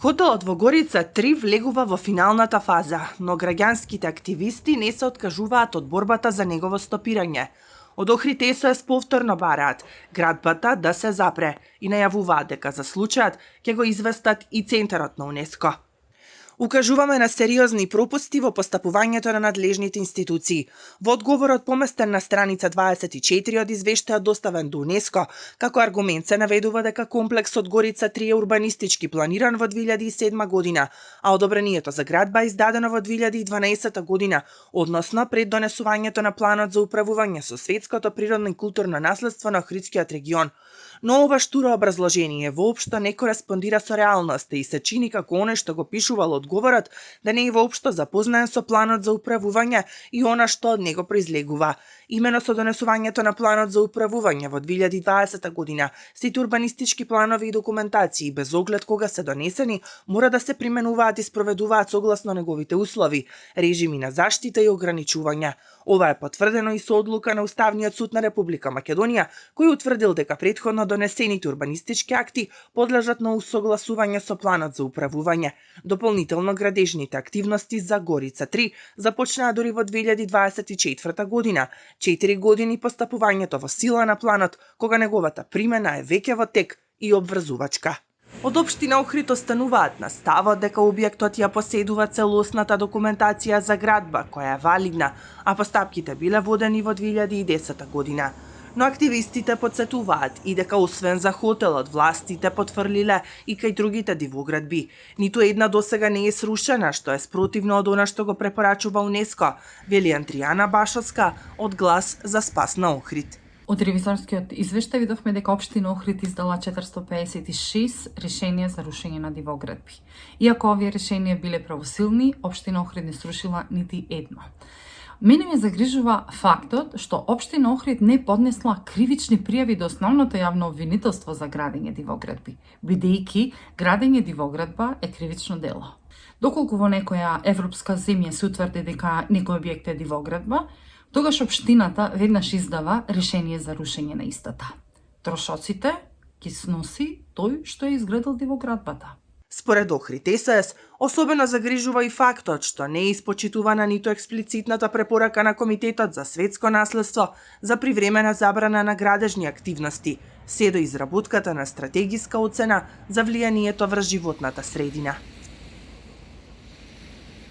Хотелот во Горица 3 влегува во финалната фаза, но граѓанските активисти не се откажуваат од борбата за негово стопирање. Од Охрид СОС повторно бараат градбата да се запре и најавуваат дека за случајот ќе го известат и Центарот на УНЕСКО. Укажуваме на сериозни пропусти во постапувањето на надлежните институции. Во одговорот поместен на страница 24 од извештајот доставен до УНЕСКО, како аргумент се наведува дека комплексот Горица 3 е урбанистички планиран во 2007 година, а одобрението за градба е издадено во 2012 година, односно пред донесувањето на планот за управување со светското природно и културно наследство на Охридскиот регион. Но ова штуро образложение воопшто не кореспондира со реалноста и се чини како оној што го пишувал одговорот да не е воопшто запознаен со планот за управување и она што од него произлегува. Имено со донесувањето на планот за управување во 2020 година, сите урбанистички планови и документации, без оглед кога се донесени, мора да се применуваат и спроведуваат согласно неговите услови, режими на заштита и ограничувања. Ова е потврдено и со одлука на Уставниот суд на Република Македонија, кој утврдил дека претходно донесените урбанистички акти подлежат на усогласување со планот за управување. Дополнително градежните активности за Горица 3 започнаа дури во 2024 година, 4 години по стапувањето во сила на планот, кога неговата примена е веќе во тек и обврзувачка. Од општина Охрид остануваат на ставот дека објектот ја поседува целосната документација за градба, која е валидна, а постапките биле водени во 2010 година. Но активистите подсетуваат и дека освен за хотелот, властите потврлиле и кај другите дивоградби. Ниту една досега не е срушена, што е спротивно од она што го препорачува УНЕСКО, вели Андријана Башовска од Глас за спас на Охрид. Од ревизорскиот извештај видовме дека општина Охрид издала 456 решенија за рушење на дивоградби. Иако овие решенија биле правосилни, општина Охрид не срушила нити едно. Мене ме загрижува фактот што општина Охрид не поднесла кривични пријави до основното јавно обвинителство за градење дивоградби, бидејќи градење дивоградба е кривично дело. Доколку во некоја европска земја се утврди дека некој објект е дивоградба, тогаш општината веднаш издава решение за рушење на истата. Трошоците ги сноси тој што е изградил дивоградбата. Според Охрид СОС, особено загрижува и фактот што не е испочитувана ниту експлицитната препорака на Комитетот за светско наследство за привремена забрана на градежни активности, се до изработката на стратегиска оцена за влијанието врз животната средина.